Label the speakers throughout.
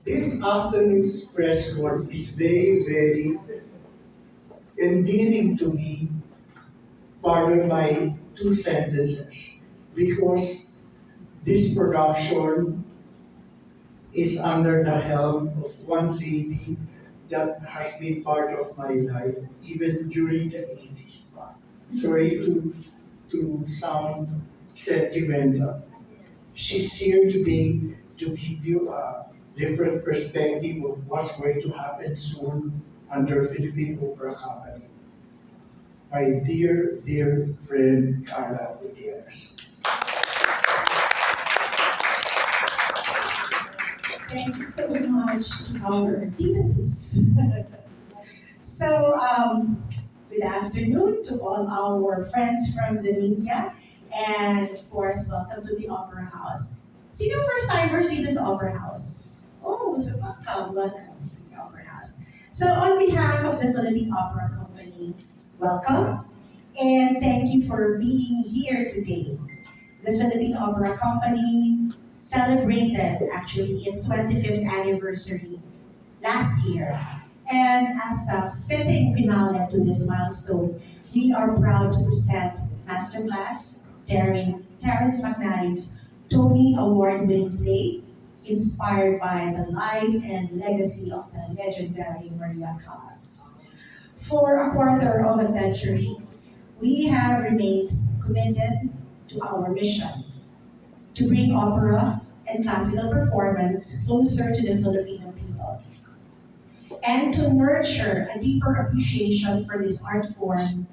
Speaker 1: This afternoon's press con is very, very endearing to me, pardon my two sentences, because this production is under the helm of one lady that has been part of my life even during the 80s. Sorry to sound sentimental. She's here today to give you a different perspective of what's going to happen soon under Philippine Opera Company. My dear, dear friend Carla Gutierrez.
Speaker 2: Thank you so much to our debates. So, good afternoon to all our friends from the media, and of course, welcome to the Opera House. Sino first timers dito sa Opera House? Oh, so welcome to the Opera House. So, on behalf of the Philippine Opera Company, welcome, and thank you for being here today. The Philippine Opera Company celebrated actually its 25th anniversary last year. And as a fitting finale to this milestone, we are proud to present Masterclass, Terrence McNally's Tony Award-winning play, inspired by the life and legacy of the legendary Maria Callas. For a quarter of a century, we have remained committed to our mission to bring opera and classical performance closer to the Filipino people, and to nurture a deeper appreciation for this art form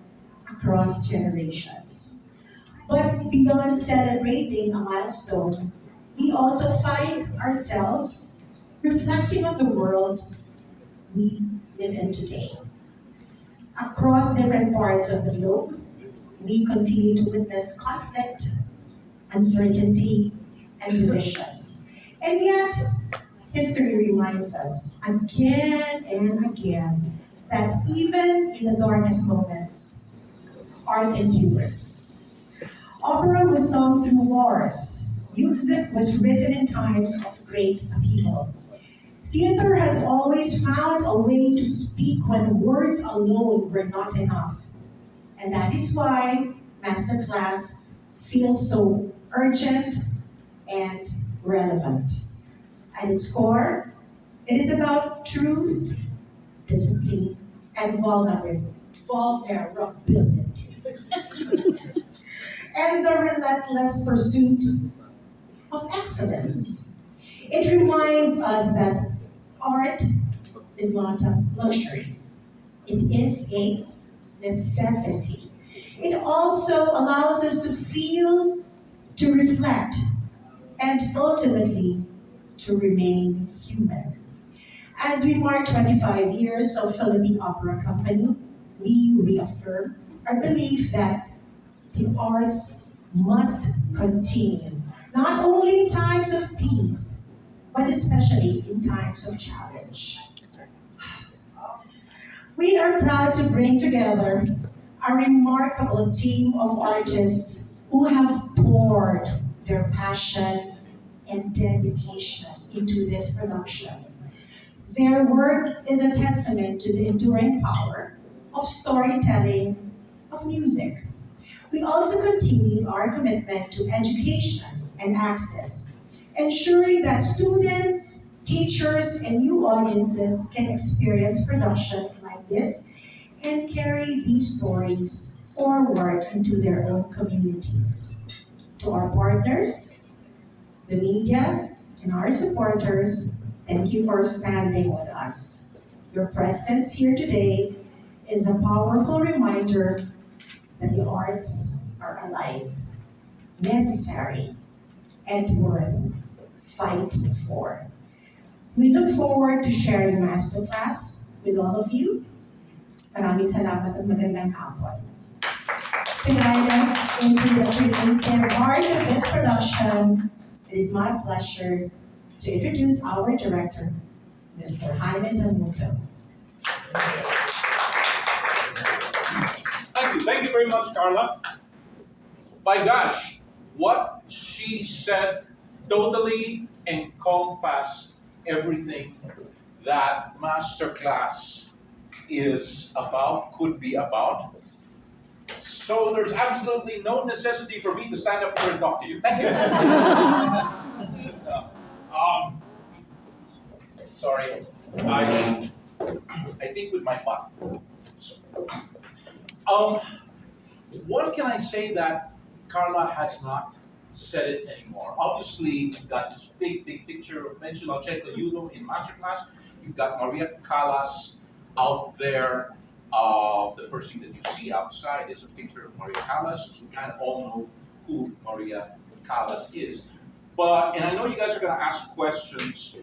Speaker 2: across generations. But beyond celebrating a milestone, we also find ourselves reflecting on the world we live in today. Across different parts of the globe, we continue to witness conflict, uncertainty, and division. And yet, history reminds us again and again that even in the darkest moments, art endures. Opera was sung through wars. Music was written in times of great upheaval. Theater has always found a way to speak when words alone were not enough. And that is why Masterclass feels so urgent and relevant. At its core, it is about truth, discipline, and vulnerability. And the relentless pursuit of excellence. It reminds us that art is not a luxury. It is a necessity. It also allows us to feel, to reflect, and ultimately to remain human. As we mark 25 years of Philippine Opera Company, we reaffirm our belief that the arts must continue, not only in times of peace, but especially in times of challenge. We are proud to bring together a remarkable team of artists who have poured their passion and dedication into this production. Their work is a testament to the enduring power of storytelling, of music. We also continue our commitment to education and access, ensuring that students, teachers, and new audiences can experience productions like this and carry these stories forward into their own communities. To our partners, the media, and our supporters, thank you for standing with us. Your presence here today is a powerful reminder that the arts are alive, necessary, and worth fighting for. We look forward to sharing Masterclass with all of you. Maraming salamat at magandang hapon. To guide us into the creative heart of this production, it is my pleasure to introduce our director, Mr. Jaime Tamuto.
Speaker 3: Thank you. Thank you very much, Carla. My gosh, what she said totally encompassed everything that MASTERCLASS is about, could be about. So there's absolutely no necessity for me to stand up here and talk to you. Thank you. Sorry, I think with my butt. So, what can I say that Carla has not said it anymore? Obviously, you've got this big picture of Mention Alcento Yulo in MASTERCLASS. You've got Maria Callas out there. The first thing that you see outside is a picture of Maria Callas. You kind of all know who Maria Callas is. And I know you guys are going to ask questions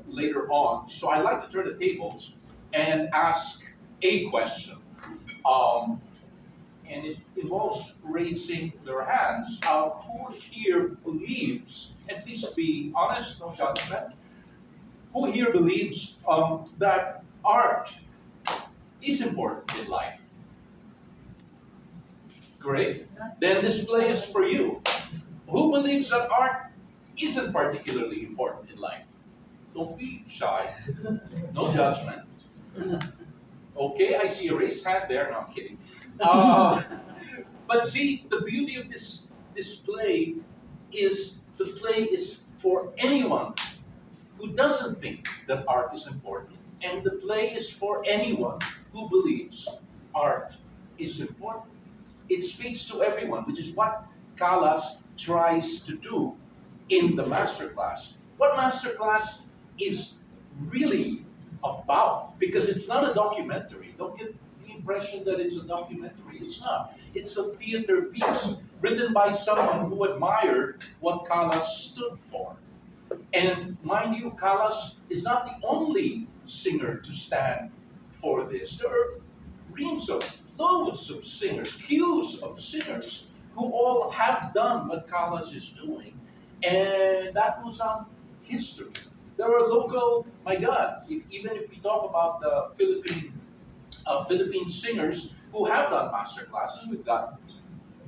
Speaker 3: later on, so I'd like to turn the tables and ask a question. And it involves raising their hands. Who here believes, and please be honest, no judgment, who here believes that art is important in life? Great. Then this play is for you. Who believes that art isn't particularly important in life? Don't be shy. No judgment. Okay, I see a raised hand there. No, I'm kidding. But see, the beauty of this play is the play is for anyone who doesn't think that art is important. And the play is for anyone who believes art is important. It speaks to everyone, which is what Callas tries to do in the MASTERCLASS. What MASTERCLASS is really about, because it's not a documentary. Don't get the impression that it's a documentary. It's not. It's a theater piece written by someone who admired what Callas stood for. And mind you, Callas is not the only singer to stand for this. There are loads of singers, queues of singers who all have done what Callas is doing, and that goes on history. There are local, my God, even if we talk about the Philippine singers who have done MASTERCLASSes, we've got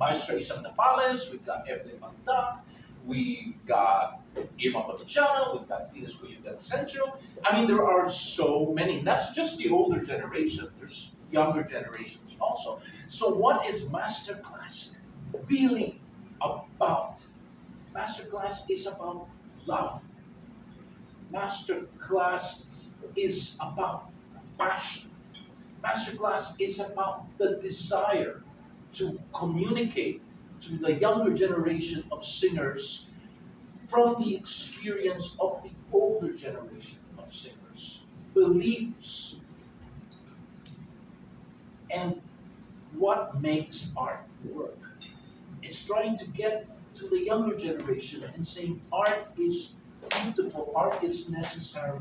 Speaker 3: Maestra Isang Napales, we've got Evelyn Mantak, we've got Irma Paluciano, we've got Venus Cuyo del Centro. I mean, there are so many. That's just the older generation. There's younger generations also. So what is MASTERCLASS really about? MASTERCLASS is about love. MASTERCLASS is about passion. MASTERCLASS is about the desire to communicate to the younger generation of singers from the experience of the older generation of singers, beliefs, and what makes art work. It's trying to get to the younger generation and saying art is beautiful, art is necessary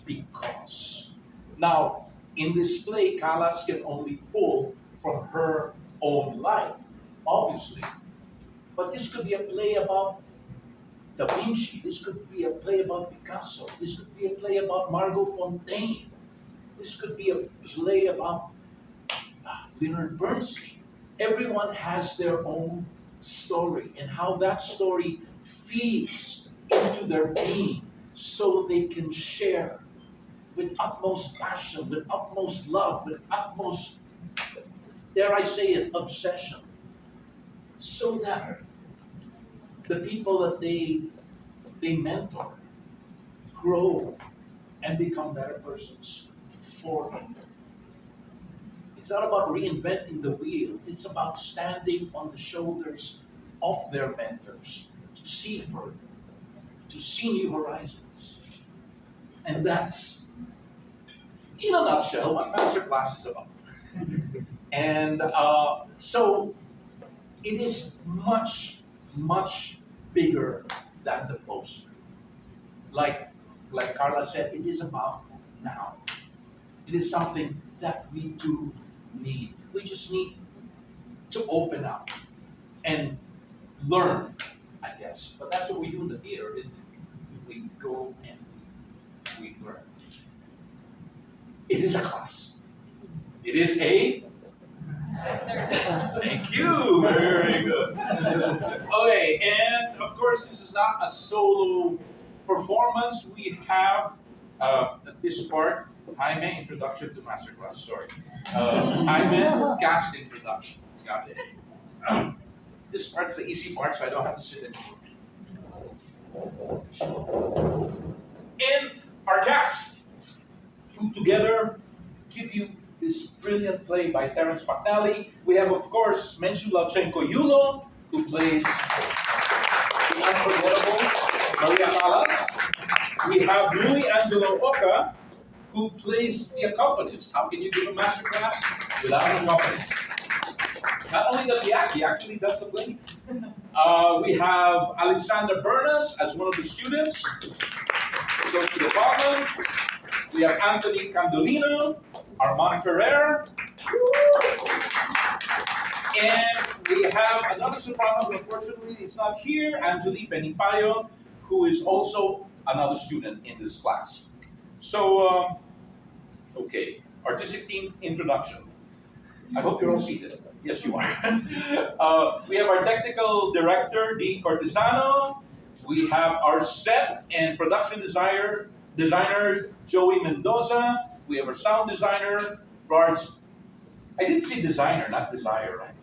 Speaker 3: because. Now, in this play, Callas can only pull from her own life, obviously. But this could be a play about Da Vinci, this could be a play about Picasso, this could be a play about Margot Fontaine, this could be a play about Leonard Bernstein. Everyone has their own story and how that story feeds into their being so they can share with utmost passion, with utmost love, with utmost, dare I say it, obsession, so that the people that they mentor grow and become better persons for them. It's not about reinventing the wheel. It's about standing on the shoulders of their mentors to see further, to see new horizons. And that's, in a nutshell, what MASTERCLASS is about. And so it is much, much bigger than the poster. Like Carla said, it is about now. It is something that we do need. We just need to open up and learn, I guess. But that's what we do in the theater, isn't it? We go and we learn. It is a class. It is a thank you. Very good. Okay, and of course, this is not a solo
Speaker 4: performance, we have this part, Jaime, introduction to Masterclass, sorry. Jaime, cast introduction. Got it. This part's the easy part, so I don't have to sit anymore. And our cast, who together give you this brilliant play by Terence McNally. We have, of course, Menchu Lauchenko Yulo, who plays the unforgettable Maria Callas. We have Louis Angelo Oca, who plays the accompanist. How can you give a masterclass without an accompanist? Not only does he act, he actually does the playing. We have Alexander Bernas as one of the students. So to the bottom, we have Anthony Candolino, Armand Ferrer, and we have another soprano, but unfortunately is not here, Angelique Benipayo, who is also another student in this class. So, okay, artistic team introduction. I hope you're all seated. Yes, you are. We have our technical director, Dee Cortesano. We have our set and production designer, Joey Mendoza. We have our sound designer, Lawrence. I did say designer, not desire, right?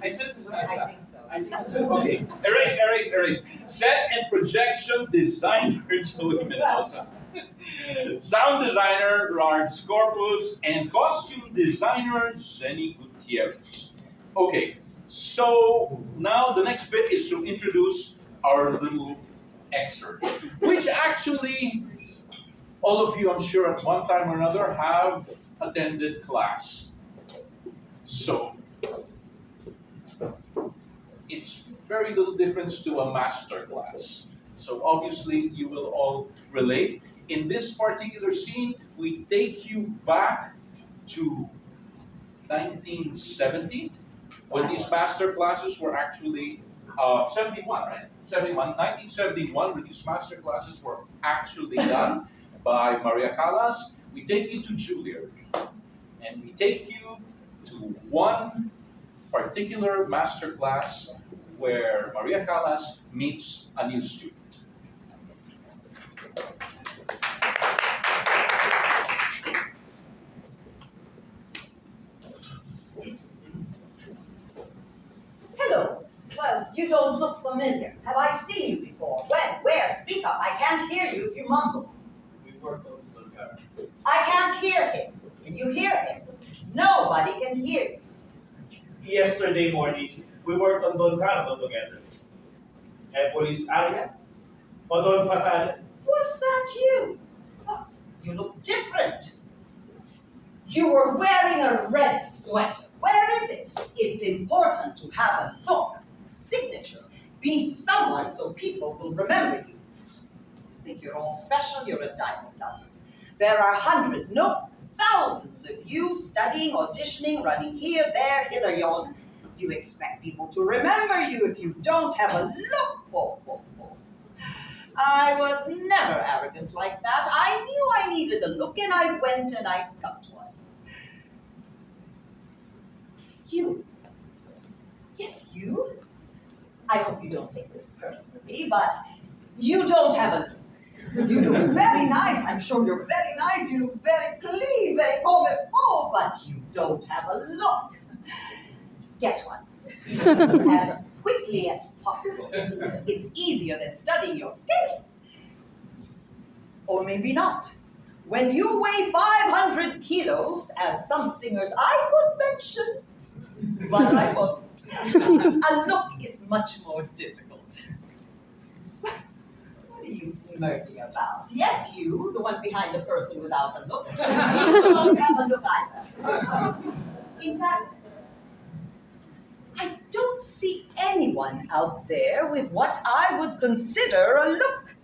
Speaker 4: I said designer.
Speaker 5: I think so.
Speaker 4: I think I said, okay. Erase. Set and projection designer, Joey Mendoza. Sound designer, Lawrence Corpus. And costume designer, Zenny Gutierrez. Okay, so now the next bit is to introduce our little excerpt, which actually all of you, I'm sure, at one time or another have attended class. So, it's very little difference to a master class. So obviously you will all relate. In this particular scene, we take you back to 1970, when these master classes were actually 71, right? 1971, when these master classes were actually done by Maria Callas. We take you to Juilliard, and we take you to one particular master class where Maria Callas meets a new student.
Speaker 5: Hello. Well, you don't look familiar. Have I seen you before? When? Where? Speak up. I can't hear you if you mumble.
Speaker 6: We work on Bulgaria.
Speaker 5: I can't hear him. Can you hear him? Nobody can hear you.
Speaker 6: Yesterday morning, we worked on Don Carlo together. Police Aria, o Don Fatale.
Speaker 5: Was that you? Oh, you look different. You were wearing a red sweater. Where is it? It's important to have a look, signature. Be someone so people will remember you. You think you're all special? You're a dime a dozen. There are hundreds, no, thousands of you studying, auditioning, running here, there, hither, yon. You expect people to remember you if you don't have a look. I was never arrogant like that. I knew I needed a look, and I went and I got one. You. Yes, you. I hope you don't take this personally, but you don't have a look. You look very nice. I'm sure you're very nice. You look very clean, very comme il faut, but you don't have a look. Get one. As quickly as possible. It's easier than studying your scales. Or maybe not. When you weigh 500 kilos, as some singers I could mention, but I won't. A look is much more difficult. What are you smirking about? Yes, you, the one behind the person without a look. You don't have a look either. In fact, I don't see anyone out there with what I would consider a look.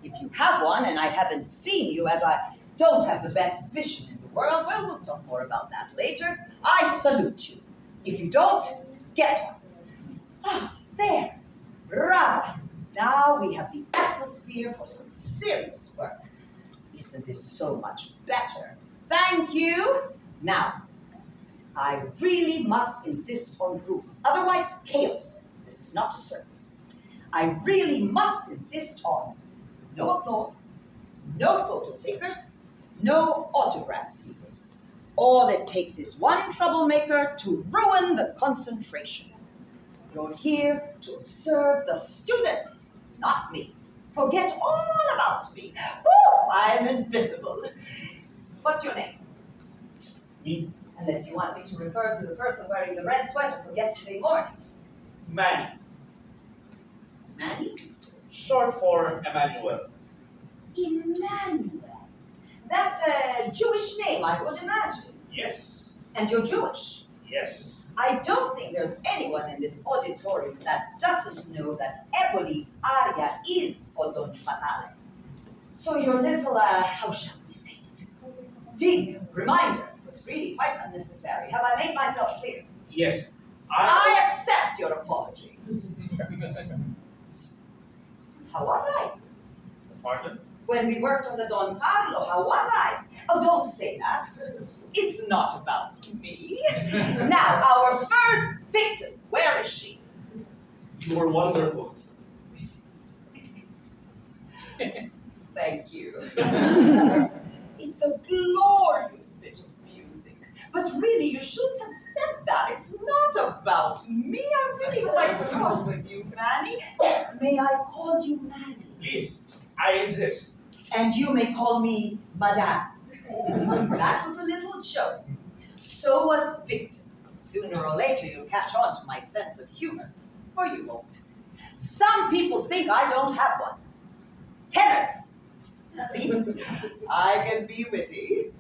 Speaker 5: If you have one, and I haven't seen you as I don't have the best vision in the world, well, we'll talk more about that later. I salute you. If you don't, get one. Ah, there. Brava. Now we have the atmosphere for some serious work. Isn't this so much better? Thank you. Now, I really must insist on rules. Otherwise, chaos. This is not a circus. I really must insist on no applause, no photo takers, no autograph seekers. All it takes is one troublemaker to ruin the concentration. You're here to observe the students, not me. Forget all about me. Poof, I'm invisible. What's your name?
Speaker 6: Me,
Speaker 5: Unless you want me to refer to the person wearing the red sweater from yesterday morning.
Speaker 6: Manny.
Speaker 5: Manny?
Speaker 6: Short for Emmanuel.
Speaker 5: Emmanuel. That's a Jewish name, I would imagine.
Speaker 6: Yes.
Speaker 5: And you're Jewish.
Speaker 6: Yes.
Speaker 5: I don't think there's anyone in this auditorium that doesn't know that Ebolis aria is odon fatale. So your little, how shall we say it? Dig, reminder, was really quite unnecessary. Have I made myself clear?
Speaker 6: Yes.
Speaker 5: I accept your apology. How was I?
Speaker 6: Pardon?
Speaker 5: When we worked on the Don Carlo, how was I? Oh, don't say that. It's not about me. Now, our first victim, where is she?
Speaker 6: You were wonderful.
Speaker 5: Thank you. It's a glorious bit of music. But really, you shouldn't have said that. It's not about me. I'm really quite cross with you, Manny. May I call you Manny?
Speaker 6: Please, I insist.
Speaker 5: And you may call me Madame. That was a little joke. So was Victor. Sooner or later, you'll catch on to my sense of humor. Or you won't. Some people think I don't have one. Tenors. See? I can be witty.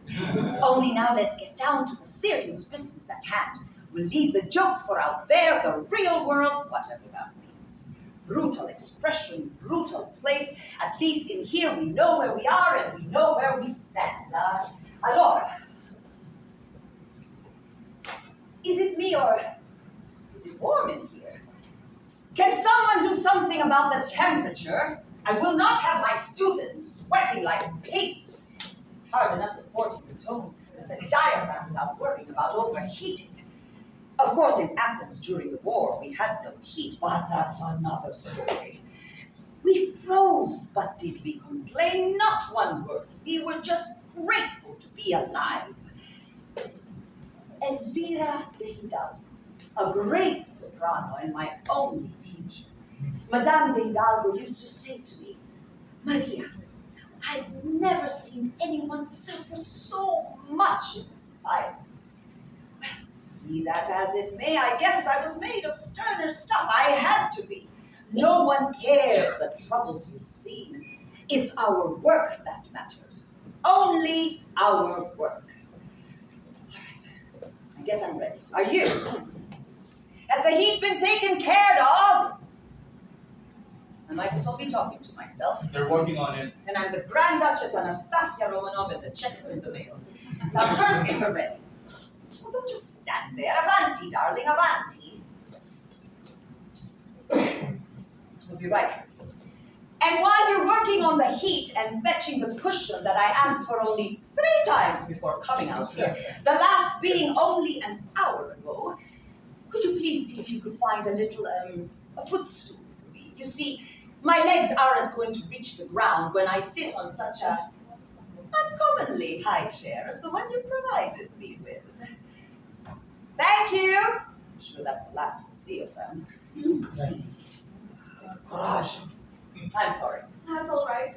Speaker 5: Only now let's get down to the serious business at hand. We'll leave the jokes for out there, the real world, whatever that means. Brutal expression, brutal place. At least in here we know where we are and we know where we stand. Allora, is it me or is it warm in here? Can someone do something about the temperature? I will not have my students sweating like pigs. It's hard enough supporting the tone with the diaphragm without worrying about overheating. Of course, in Athens during the war, we had no heat, but that's another story. We froze, but did we complain? Not one word. We were just grateful to be alive. Elvira de Hidalgo, a great soprano and my only teacher. Madame de Hidalgo used to say to me, Maria, I've never seen anyone suffer so much in silence. Well, be that as it may, I guess I was made of sterner stuff. I had to be. No one cares the troubles you've seen. It's our work that matters. Only our work. All right, I guess I'm ready. Are you? Has the heat been taken care of? I might as well be talking to myself.
Speaker 6: They're working on it.
Speaker 5: And I'm the Grand Duchess Anastasia Romanov and the check is in the mail. So first you're ready. Well, don't just stand there. Avanti, darling, avanti. We'll be right here. And while you're working on the heat and fetching the cushion that I asked for only 3 times before coming out here, the last being only an hour ago, could you please see if you could find a little, a footstool for me? You see, my legs aren't going to reach the ground when I sit on such a uncommonly high chair as the one you provided me with. Thank you. I'm sure that's the last we'll see of them. Courage. I'm sorry.
Speaker 7: That's all right.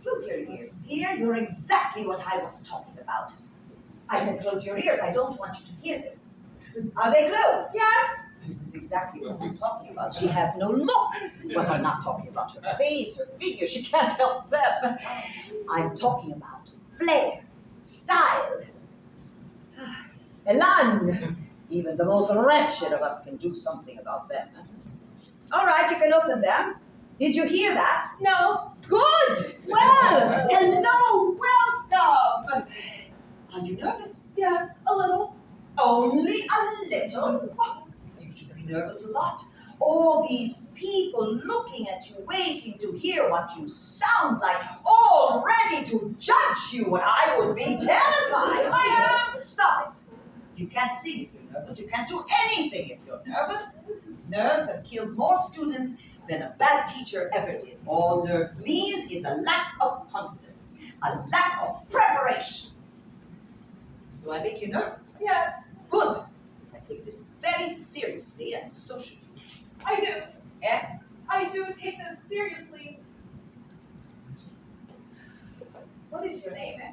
Speaker 5: Close your ears, dear. You're exactly what I was talking about. I said close your ears. I don't want you to hear this. Are they closed?
Speaker 7: Yes.
Speaker 5: This is exactly what I'm talking about. She has no look. Well, I'm not talking about her face, her figure. She can't help them. I'm talking about flair, style, elan. Even the most wretched of us can do something about them. All right, you can open them. Did you hear that?
Speaker 7: No.
Speaker 5: Good. Well, hello, welcome. Are you nervous?
Speaker 7: Yes, a little.
Speaker 5: Only a little? Oh, you should be nervous a lot. All these people looking at you, waiting to hear what you sound like, all ready to judge you, and I would be terrified.
Speaker 7: I am.
Speaker 5: Stop it. You can't sing if you're nervous, you can't do anything if you're nervous. Nerves have killed more students than a bad teacher ever did. All nerves means is a lack of confidence, a lack of preparation. Do I make you nervous?
Speaker 7: Yes,
Speaker 5: Good. I take this very seriously, and so should you.
Speaker 7: I do.
Speaker 5: Eh?
Speaker 7: I do take this seriously.
Speaker 5: What is your name, eh?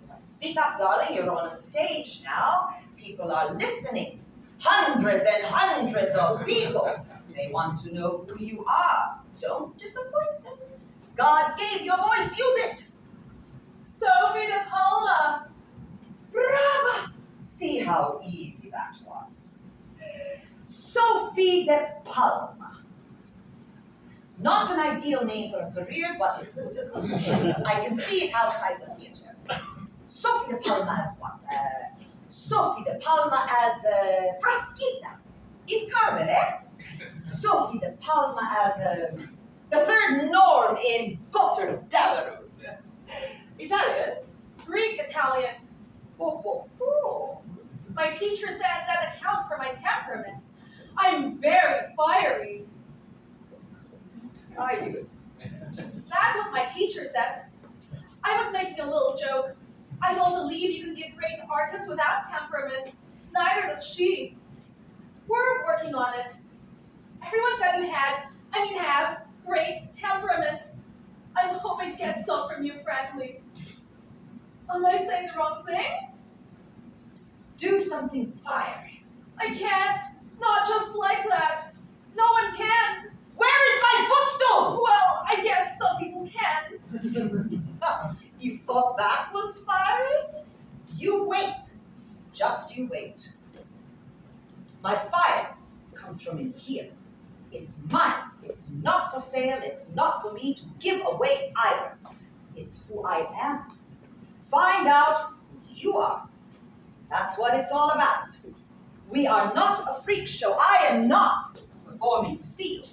Speaker 5: You have to speak up, darling. You're on a stage now. People are listening. Hundreds and hundreds of people. They want to know who you are. Don't disappoint them. God gave you a voice. Use it.
Speaker 7: Sophie de Palma.
Speaker 5: Brava! See how easy that was. Sophie de Palma. Not an ideal name for a career, but it's good enough. I can see it outside the theater. Sophie de Palma as what? Sophie de Palma as Frasquita in Carmen, eh? Sophie de Palma as the third Norm in Gotterdammerung. Italian?
Speaker 7: Greek Italian.
Speaker 5: Oh.
Speaker 7: My teacher says that accounts for my temperament. I'm very fiery.
Speaker 5: I do.
Speaker 7: That's what my teacher says. I was making a little joke. I don't believe you can be a great artist without temperament. Neither does she. We're working on it. Everyone said you have great temperament. I'm hoping to get some from you, frankly. Am I saying the wrong thing?
Speaker 5: Do something fiery.
Speaker 7: I can't. Not just like that. No one can.
Speaker 5: Where is my footstool?
Speaker 7: Well, I guess some people can.
Speaker 5: You thought that was fiery? You wait. Just you wait. My fire comes from in here. It's mine. It's not for sale. It's not for me to give away either. It's who I am. Find out who you are. That's what it's all about. We are not a freak show. I am not performing Seal.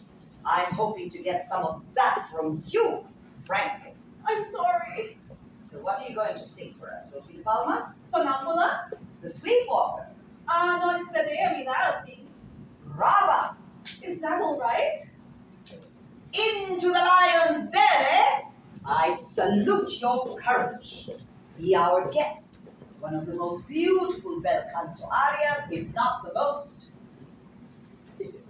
Speaker 5: I'm hoping to get some of that from you, frankly.
Speaker 7: I'm sorry.
Speaker 5: So what are you going to sing for us, Sophie de Palma?
Speaker 7: Sonambula?
Speaker 5: The Sleepwalker.
Speaker 7: Non intendea without.
Speaker 5: Brava!
Speaker 7: Is that all right?
Speaker 5: Into the lion's den, eh? I salute your courage. Be our guest. One of the most beautiful bel canto arias, if not the most difficult.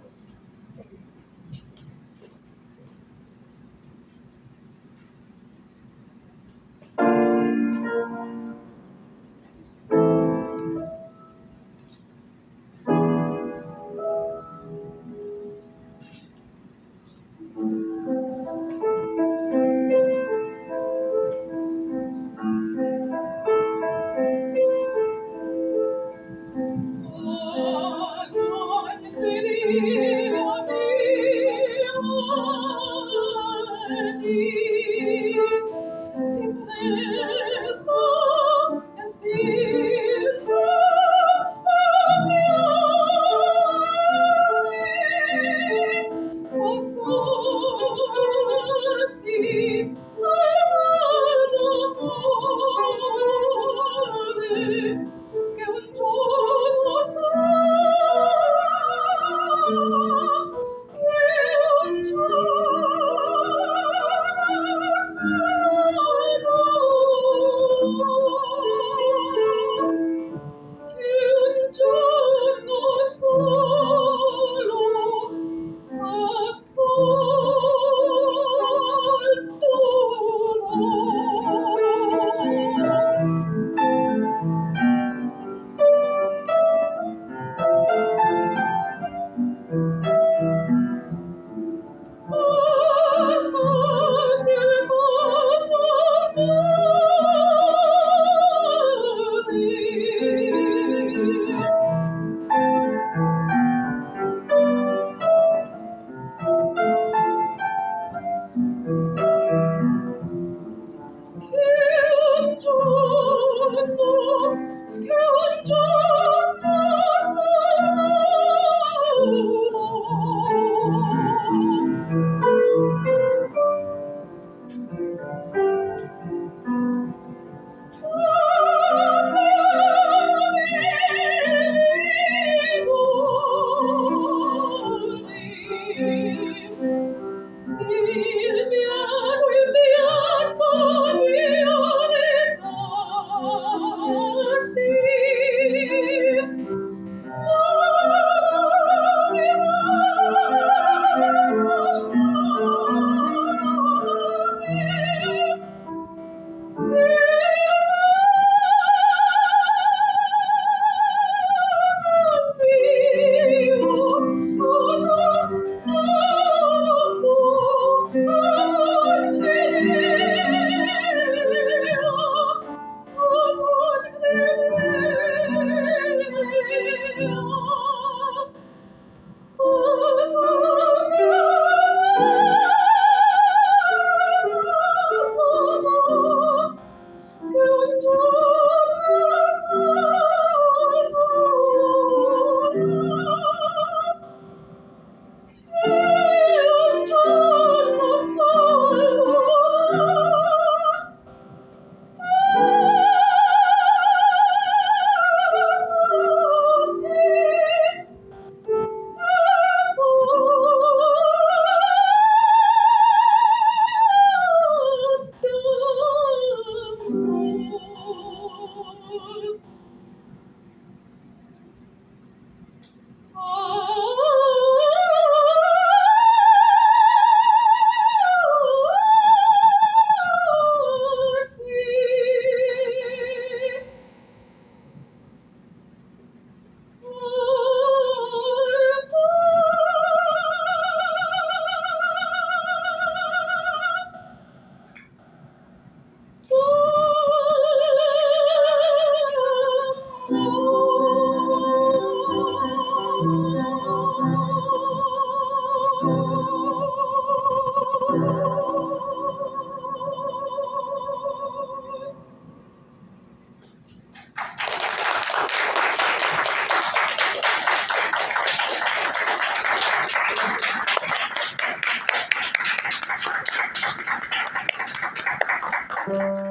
Speaker 2: Thank